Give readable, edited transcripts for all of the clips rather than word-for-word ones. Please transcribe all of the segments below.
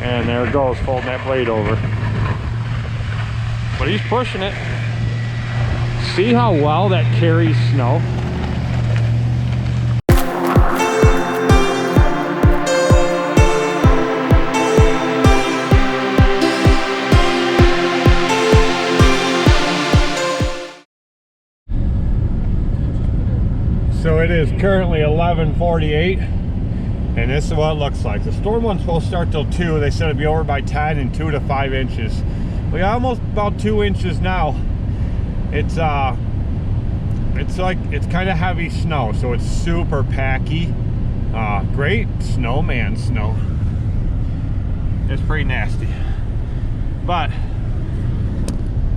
And there it goes, folding that blade over. But he's pushing it. See how well that carries snow? So it is currently 11:48, and this is what it looks like. The storm wasn't supposed to start till 2. They said it'd be over by 10 and 2 to 5 inches. We got almost about 2 inches now. It's kind of heavy snow, so it's super packy. Great snowman snow. It's pretty nasty. But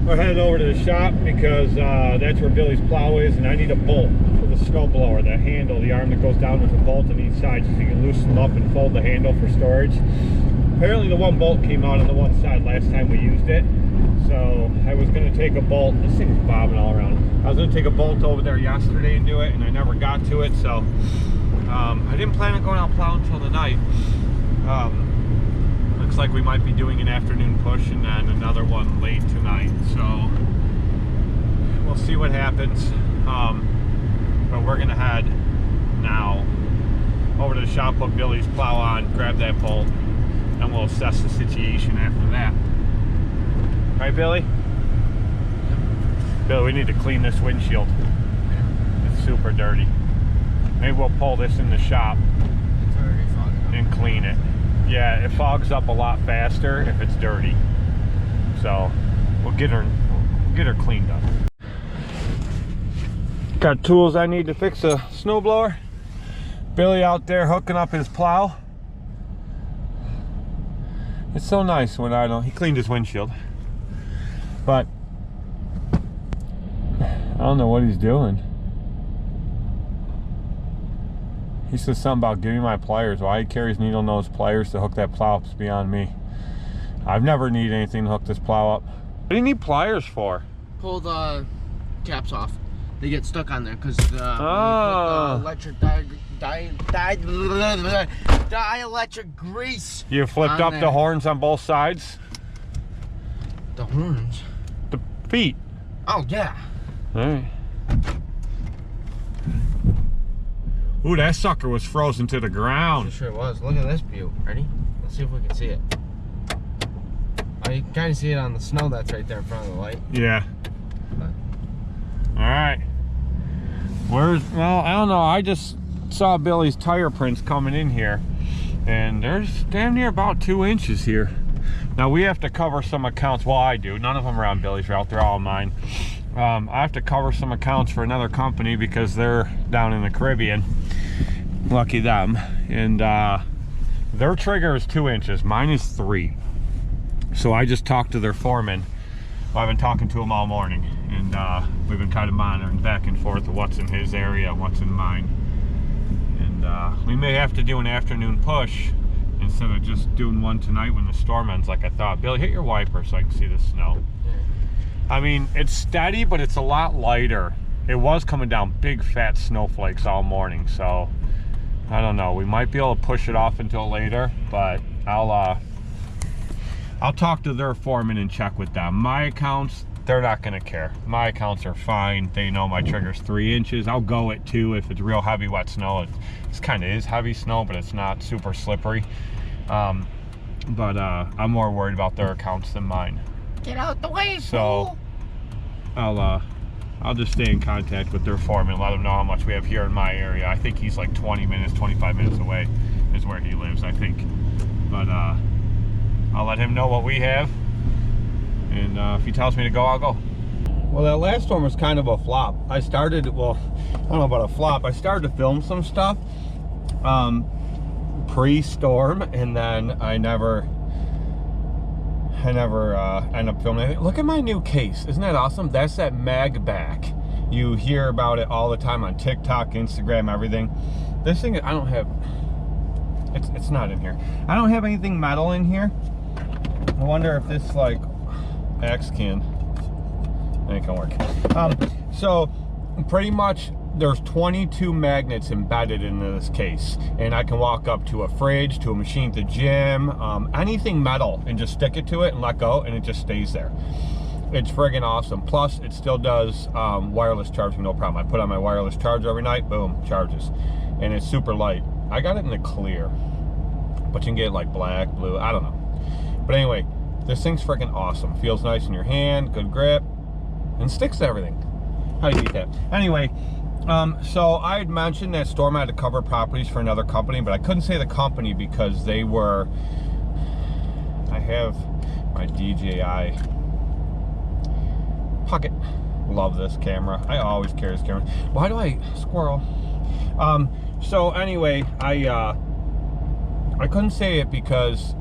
we're heading over to the shop because that's where Billy's plow is, and I need a bolt for the snow blower. That handle, the arm that goes down, there's a bolt on each side so you can loosen them up and fold the handle for storage. Apparently the one bolt came out on the one side last time we used it, so I was going to take a bolt. This thing's bobbing all around. I was going to take a bolt over there yesterday and do it, and I never got to it, so I didn't plan on going out plowing until the night. Looks like we might be doing an afternoon push and then another one late tonight, so we'll see what happens. But we're gonna head now over to the shop, put Billy's plow on, grab that bolt, and we'll assess the situation after that. Right, Billy? Billy, we need to clean this windshield. It's super dirty. Maybe we'll pull this in the shop and clean it. Yeah, it fogs up a lot faster if it's dirty. So we'll get her cleaned up. Got tools I need to fix a snowblower. Billy out there hooking up his plow. It's so nice when he cleaned his windshield. But I don't know what he's doing. He says something about giving my pliers. Why he carries needle nose pliers to hook that plow up is beyond me. I've never needed anything to hook this plow up. What do you need pliers for? Pull the caps off. They get stuck on there because the electric dielectric grease. You flipped up the horns on both sides? The horns? The feet. Oh, yeah. All right. Ooh, that sucker was frozen to the ground. It sure was. Look at this view. Ready? Let's see if we can see it. Oh, you can kind of see it on the snow that's right there in front of the light. Yeah. All right. Well, I don't know. I just saw Billy's tire prints coming in here, and there's damn near about 2 inches here. Now we have to cover some accounts. Well, I do. None of them are on Billy's route. They're all mine. I have to cover some accounts for another company because they're down in the Caribbean. Lucky them. And their trigger is 2 inches. Mine is 3. So I just talked to their foreman. Well, I've been talking to him all morning, and we've been kind of monitoring back and forth of what's in his area and what's in mine. And we may have to do an afternoon push instead of just doing one tonight when the storm ends like I thought. Billy, hit your wiper so I can see the snow. I mean, it's steady, but it's a lot lighter. It was coming down big fat snowflakes all morning, so I don't know. We might be able to push it off until later, but I'll talk to their foreman and check with them. My accounts, they're not gonna care. My accounts are fine. They know my trigger's 3 inches. I'll go at 2 if it's real heavy wet snow. It kind of is heavy snow, but it's not super slippery. I'm more worried about their accounts than mine. Get out the way, so fool. I'll just stay in contact with their foreman, let them know how much we have here in my area. I think he's like 20 minutes, 25 minutes away is where he lives, I think. But I'll let him know what we have, and if he tells me to go, I'll go. Well, that last storm was kind of a flop. I started, well, I don't know about a flop. I started to film some stuff pre-storm, and then I never end up filming it. Look at my new case. Isn't that awesome? That's that mag back. You hear about it all the time on TikTok, Instagram, everything. This thing, I don't have, it's not in here. I don't have anything metal in here. I wonder if this like axe can, it can work. So pretty much there's 22 magnets embedded into this case, and I can walk up to a fridge, to a machine at the gym, anything metal, and just stick it to it and let go, and it just stays there. It's friggin' awesome. Plus, it still does wireless charging, no problem. I put on my wireless charger every night, boom, charges. And it's super light. I got it in the clear, but you can get like black, blue, I don't know. But anyway, this thing's friggin' awesome. Feels nice in your hand, good grip, and sticks to everything. How do you beat that? Anyway, so I had mentioned that Storm had to cover properties for another company, but I couldn't say the company because they were, I have my DJI Pocket. Love this camera. I always carry this camera. Why do I squirrel? So anyway, I couldn't say it because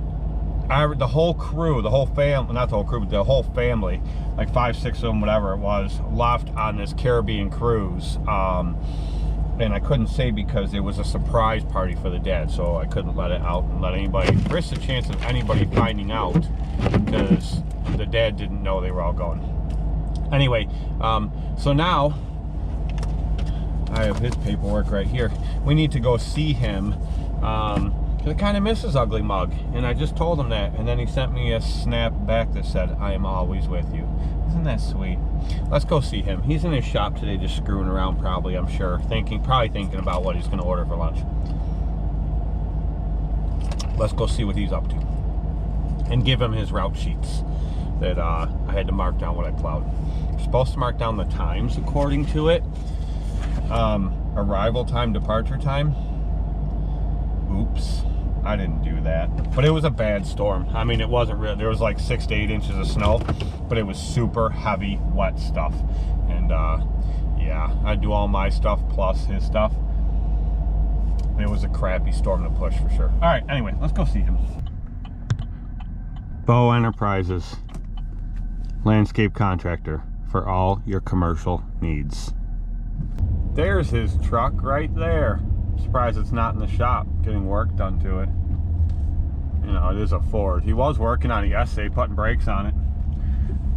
the whole crew, the whole family, not the whole crew, but the whole family, like 5, 6 of them, whatever it was, left on this Caribbean cruise. And I couldn't say because it was a surprise party for the dad, so I couldn't let it out and let anybody risk the chance of anybody finding out because the dad didn't know they were all going. Anyway, so now I have his paperwork right here. We need to go see him because I kind of miss his ugly mug, and I just told him that, and then he sent me a snap back that said, "I am always with you." Isn't that sweet? Let's go see him. He's in his shop today just screwing around, probably, I'm sure, probably thinking about what he's going to order for lunch. Let's go see what he's up to and give him his route sheets that I had to mark down what I plowed. You're supposed to mark down the times according to it. Arrival time, departure time. Oops, I didn't do that. But it was a bad storm. I mean, it wasn't real. There was like 6 to 8 inches of snow, but it was super heavy, wet stuff. And yeah, I do all my stuff plus his stuff. It was a crappy storm to push for sure. All right, anyway, let's go see him. Bow Enterprises, landscape contractor for all your commercial needs. There's his truck right there. Surprised it's not in the shop getting work done to it. You know, it is a Ford. He was working on it yesterday, putting brakes on it.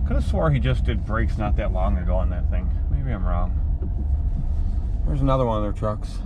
Could have swore he just did brakes not that long ago on that thing. Maybe I'm wrong. There's another one of their trucks.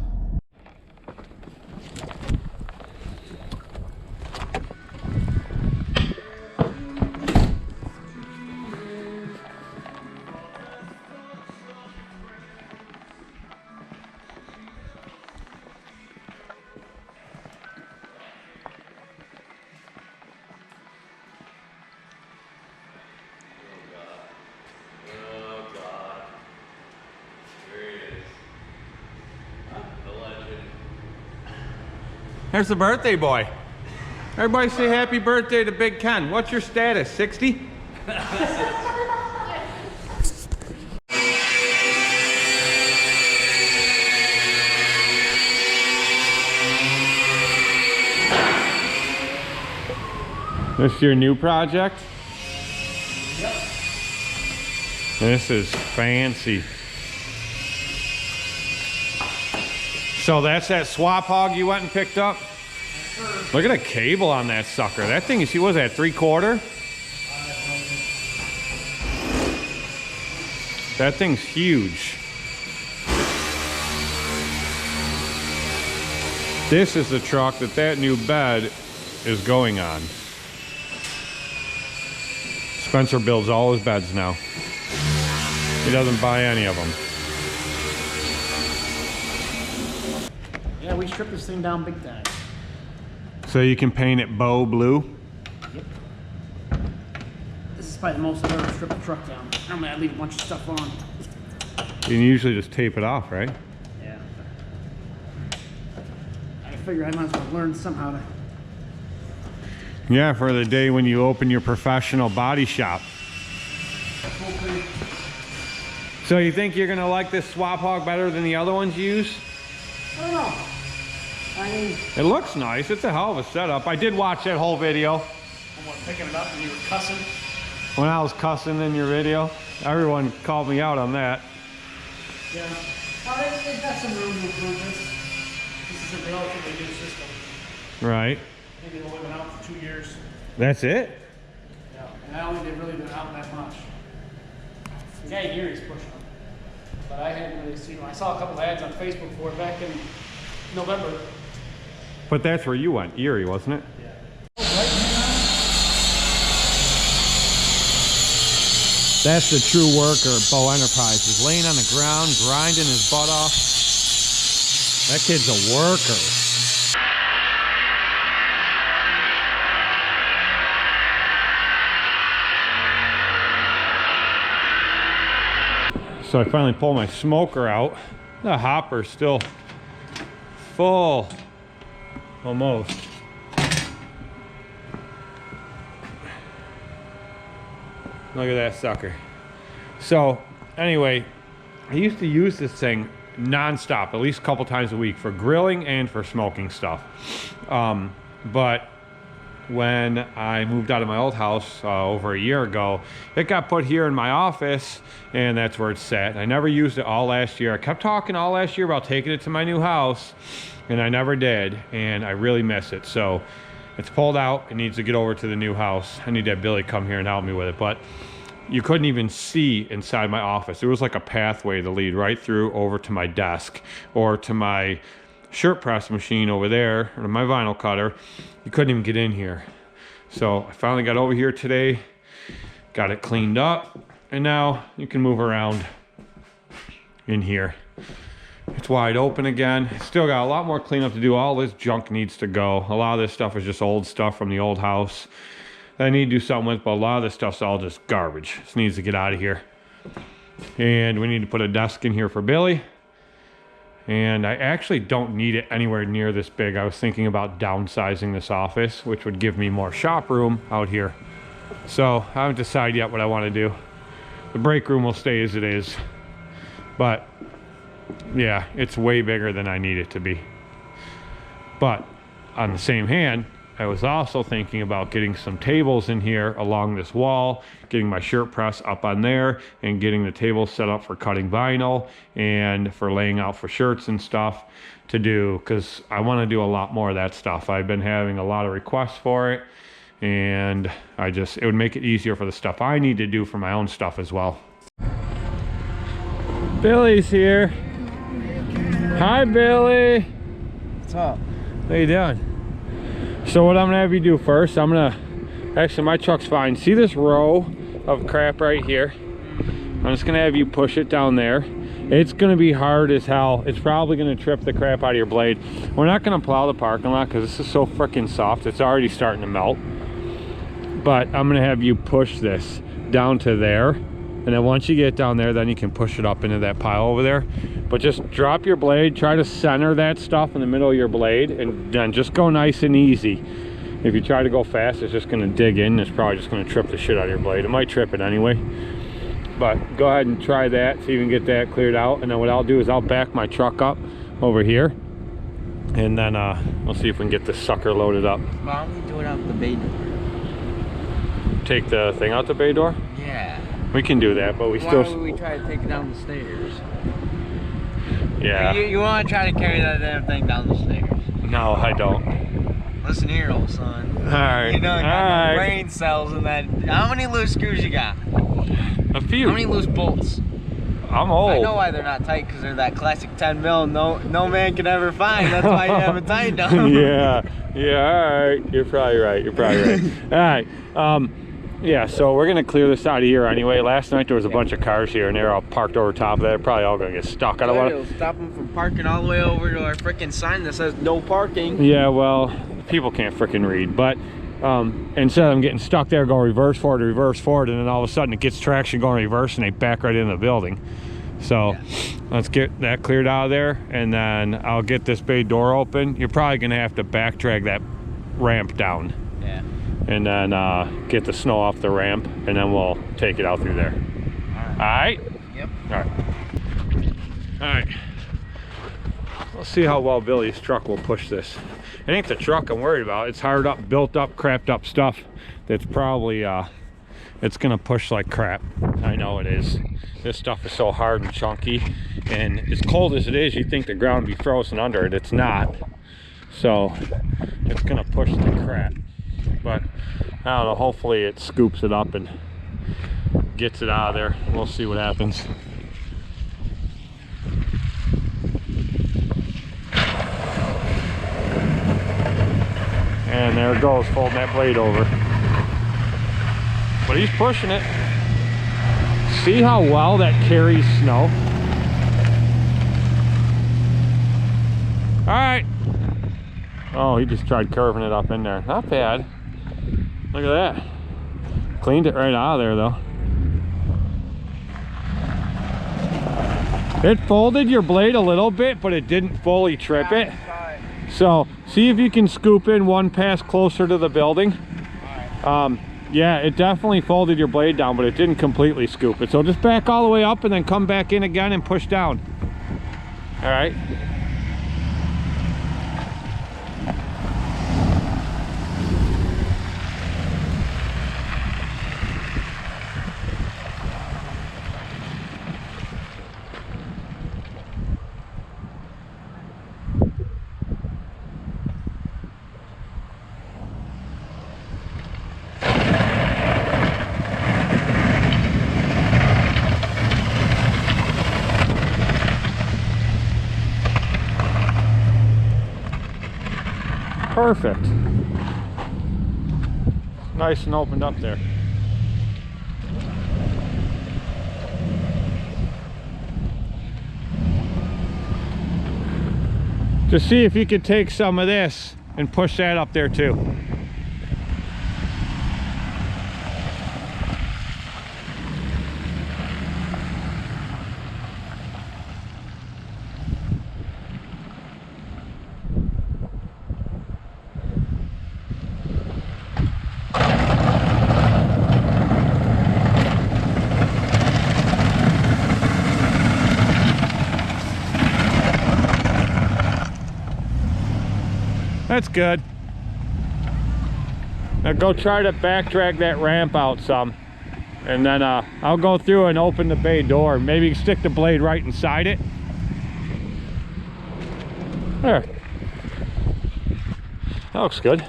There's the birthday boy. Everybody say happy birthday to Big Ken. What's your status, 60? This your new project? Yep. This is fancy. So that's that swap hog you went and picked up? Look at the cable on that sucker. That thing, what was that, 3/4? That thing's huge. This is the truck that new bed is going on. Spencer builds all his beds now. He doesn't buy any of them. Yeah, we stripped this thing down big time. So you can paint it bow blue? Yep. This is probably the most I've ever stripped a truck down. Normally I leave a bunch of stuff on. You can usually just tape it off, right? Yeah. I figure I might as well learn somehow to... Yeah, for the day when you open your professional body shop. So you think you're gonna like this swap hog better than the other ones you use? I don't know. I mean... It looks nice. It's a hell of a setup. I did watch that whole video. I'm picking it up and you were cussing. When I was cussing in your video, everyone called me out on that. Yeah. Oh, they've got some room to improve this. This is a relatively new system. Right. Maybe they've only been out for 2 years. That's it? Yeah. And I don't think they've really been out that much. The guy here is pushing them. but I hadn't really seen them. I saw a couple ads on Facebook for it back in November. But that's where you went, Erie, wasn't it? Yeah. That's the true worker at Bow Enterprises, laying on the ground, grinding his butt off. That kid's a worker. So I finally pulled my smoker out. The hopper's still full, almost. Look at that sucker. So anyway, I used to use this thing non-stop, at least a couple times a week, for grilling and for smoking stuff. But when I moved out of my old house over a year ago, it got put here in my office, and that's where it's sat. I never used it all last year. I kept talking all last year about taking it to my new house, and I never did, and I really miss it. So it's pulled out. It needs to get over to the new house. I need to have Billy come here and help me with it. But you couldn't even see inside my office. There was like a pathway to lead right through over to my desk or to my shirt press machine over there, or my vinyl cutter. You couldn't even get in here. So I finally got over here today, got it cleaned up, and now you can move around in here. It's wide open again. Still got a lot more cleanup to do. All this junk needs to go. A lot of this stuff is just old stuff from the old house that I need to do something with, but a lot of this stuff's all just garbage. This needs to get out of here. And we need to put a desk in here for Billy. And I actually don't need it anywhere near this big. I was thinking about downsizing this office, which would give me more shop room out here. So I haven't decided yet what I want to do. The break room will stay as it is. But yeah, it's way bigger than I need it to be. But on the same hand, I was also thinking about getting some tables in here along this wall, getting my shirt press up on there, and getting the table set up for cutting vinyl and for laying out for shirts and stuff to do, because I want to do a lot more of that stuff. I've been having a lot of requests for it, and it would make it easier for the stuff I need to do for my own stuff as well. Billy's here. Hi, Billy. What's up? How you doing? So what I'm gonna have you do first, actually my truck's fine. See this row of crap right here? I'm just gonna have you push it down there. It's gonna be hard as hell. It's probably gonna trip the crap out of your blade. We're not gonna plow the parking lot because this is so freaking soft. It's already starting to melt. But I'm gonna have you push this down to there. And then once you get down there, then you can push it up into that pile over there. But just drop your blade, try to center that stuff in the middle of your blade, and then just go nice and easy. If you try to go fast, it's just gonna dig in. It's probably just gonna trip the shit out of your blade. It might trip it anyway. But go ahead and try that, see if you can get that cleared out. And then what I'll do is I'll back my truck up over here. And then we'll see if we can get this sucker loaded up. Why don't we do it out the bay door? Take the thing out the bay door? Yeah. We can do that, but Why don't we try to take it down the stairs? Yeah. You want to try to carry that damn thing down the stairs? No, I don't. Listen here, old son. Alright. You know you got no brain cells in that. How many loose screws you got? A few. How many loose bolts? I'm old. I know why they're not tight, because they're that classic 10 mil no man can ever find. That's why you haven't tightened them. Yeah, alright. You're probably right. Alright. Yeah, so we're gonna clear this out of here anyway. Last night there was a bunch of cars here and they're all parked over top of that. They're probably all gonna get stuck. I don't want to stop them from parking all the way over to our freaking sign that says no parking. Yeah, well, people can't freaking read, but instead of them getting stuck there, go reverse forward, and then all of a sudden it gets traction going reverse and they back right into the building. So let's get that cleared out of there, and then I'll get this bay door open. You're probably gonna have to back drag that ramp down. Yeah. And then get the snow off the ramp, and then we'll take it out through there. All right? Yep. All right. Let's see how well Billy's truck will push this. It ain't the truck I'm worried about. It's hard up, built up, crapped up stuff that's probably, it's gonna push like crap. I know it is. This stuff is so hard and chunky, and as cold as it is, you'd think the ground would be frozen under it. It's not. So it's gonna push the crap. But I don't know, hopefully it scoops it up and gets it out of there. We'll see what happens. And there it goes, folding that blade over. But he's pushing it. See how well that carries snow? All right. Oh, he just tried curving it up in there. Not bad. Look at that. Cleaned it right out of there though. It folded your blade a little bit, but it didn't fully trip it. So see if you can scoop in one pass closer to the building. Yeah, it definitely folded your blade down, but it didn't completely scoop it. So just back all the way up and then come back in again and push down. All right. Perfect. Nice and opened up there. Just see if you could take some of this and push that up there too. That's good. Now go try to back drag that ramp out some. And then I'll go through and open the bay door. Maybe stick the blade right inside it. There. That looks good.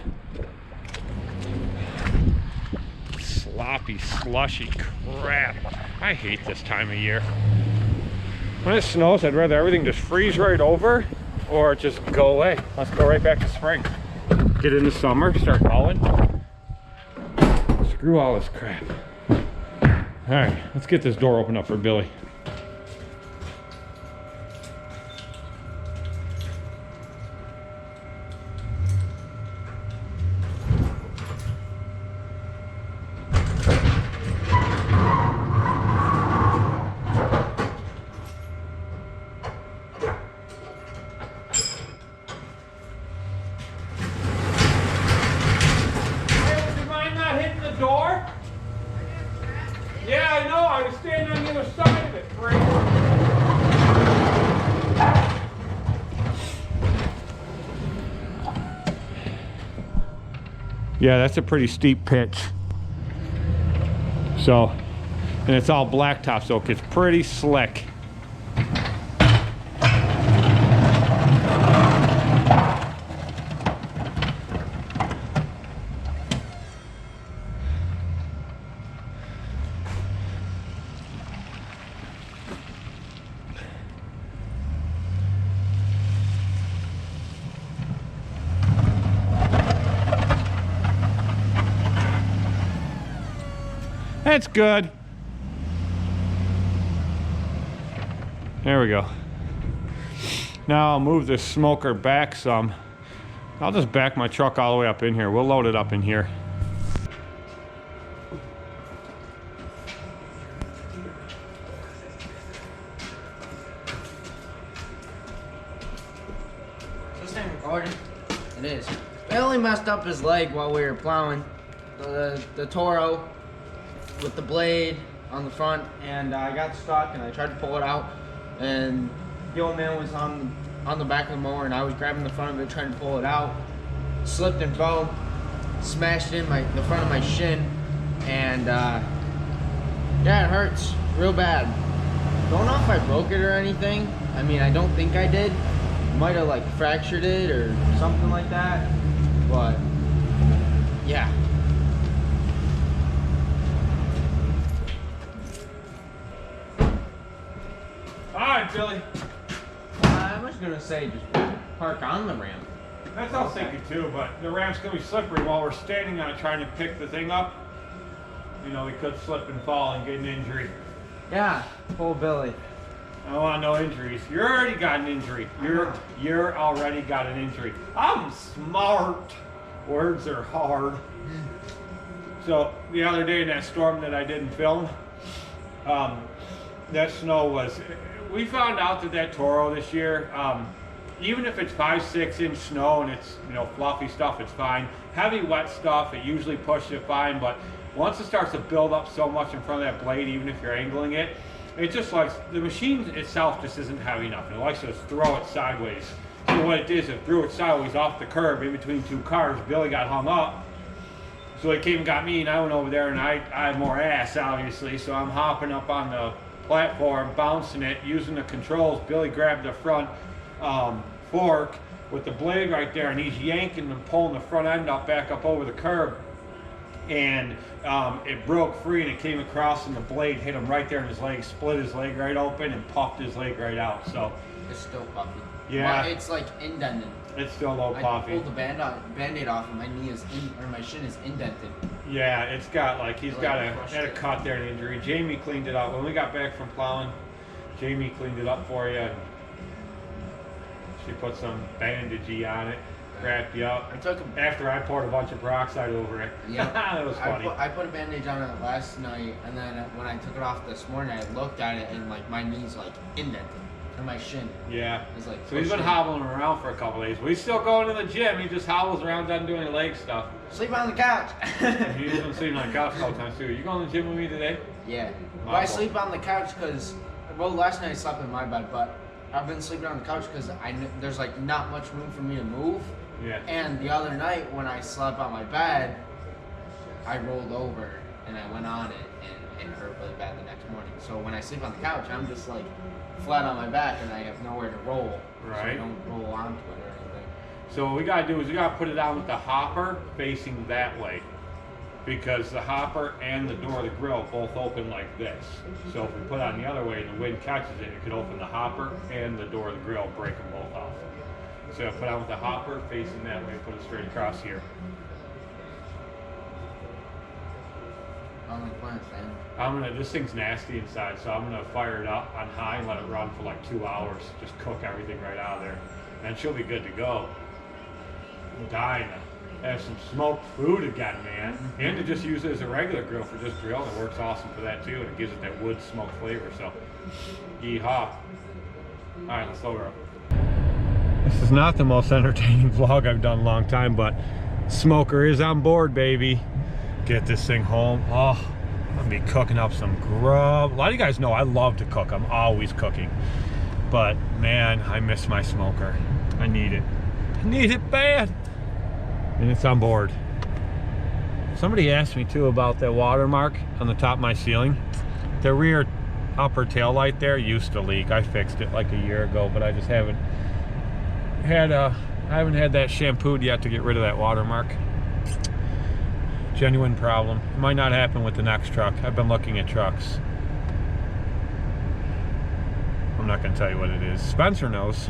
Sloppy, slushy crap. I hate this time of year. When it snows, I'd rather everything just freeze right over or just go away. Let's go right back to spring. Get into summer, start mowing. Screw all this crap. All right, let's get this door open up for Billy. Door? Yeah, I know. I was standing on the other side of it, Frank. Yeah, that's a pretty steep pitch. So, and it's all blacktop, so it gets pretty slick. That's good. There we go. Now I'll move this smoker back some. I'll just back my truck all the way up in here. We'll load it up in here. Is this thing recording? It is. I only messed up his leg while we were plowing. The Toro with the blade on the front, and I got stuck and I tried to pull it out, and the old man was on the back of the mower and I was grabbing the front of it trying to pull it out, slipped and fell, smashed in the front of my shin, and yeah, it hurts real bad. Don't know if I broke it or anything. I mean, I don't think I did. Might have like fractured it or something like that, but yeah. All right, Billy. I was gonna say just park on the ramp. That's what I was thinking too, but the ramp's gonna be slippery while we're standing on it trying to pick the thing up. You know, we could slip and fall and get an injury. Yeah, poor Billy. I don't want no injuries. You already got an injury. You're already got an injury. I'm smart. Words are hard. So the other day in that storm that I didn't film, that snow was. We found out that Toro this year, even if it's 5-6 inch snow and it's fluffy stuff, it's fine. Heavy wet stuff, it usually pushes it fine. But once it starts to build up so much in front of that blade, even if you're angling it, it just likes, the machine itself just isn't heavy enough. It likes to throw it sideways. So what it did is it threw it sideways off the curb in between two cars. Billy got hung up. So it came and got me, and I went over there, and I had more ass, obviously. So I'm hopping up on the platform, bouncing it, using the controls. Billy grabbed the front fork with the blade right there, and he's yanking and pulling the front end up back up over the curb. And it broke free, and it came across, and the blade hit him right there in his leg, split his leg right open, and puffed his leg right out. So it's still puffy. Yeah, well, it's like indented. It's still a little puffy. I pulled the band-aid off, and my knee is my shin is indented. Yeah, it's got like he's got had a cut there, an injury. Jamie cleaned it up when we got back from plowing. Jamie cleaned it up for you. And she put some bandagey on it. Wrapped you up. After I poured a bunch of peroxide over it. Yeah, that was funny. I put a bandage on it last night, and then when I took it off this morning, I looked at it, and like my knee's like indented, and my shin. Yeah. It's like so he's been hobbling around for a couple days. But he's still going to the gym. He just hobbles around, doesn't do any leg stuff. Sleep on the couch. He's been sleeping on the couch all the time too. You going to the gym with me today? Yeah. Well, I sleep on the couch because, well, last night I slept in my bed, but I've been sleeping on the couch because there's like not much room for me to move. Yeah. And the other night when I slept on my bed, I rolled over and I went on it, and it hurt really bad the next morning. So when I sleep on the couch, I'm just like flat on my back and I have nowhere to roll. Right. So I don't roll onto it or anything. So what we gotta do is we gotta put it on with the hopper facing that way, because the hopper and the door of the grill both open like this. So if we put it on the other way and the wind catches it, it could open the hopper and the door of the grill, break them both off. So I put on with the hopper facing that way, put it straight across here. This thing's nasty inside, so I'm gonna fire it up on high and let it run for like 2 hours. Just cook everything right out of there. And she'll be good to go. I'm dying to have some smoked food again, man. And to just use it as a regular grill for just grilling. It works awesome for that too, and it gives it that wood smoked flavor, so yeehaw. Alright, let's load her up. This is not the most entertaining vlog I've done in a long time, but smoker is on board, baby. Get this thing home. Oh, I'm gonna be cooking up some grub. A lot of you guys know I love to cook. I'm always cooking. But man, I miss my smoker. I need it. I need it bad. And it's on board. Somebody asked me too about that watermark on the top of my ceiling. The rear upper tail light there used to leak. I fixed it like a year ago, but I just haven't had that shampooed yet to get rid of that watermark. Genuine problem. It might not happen with the next truck. I've been looking at trucks. I'm not going to tell you what it is. Spencer knows.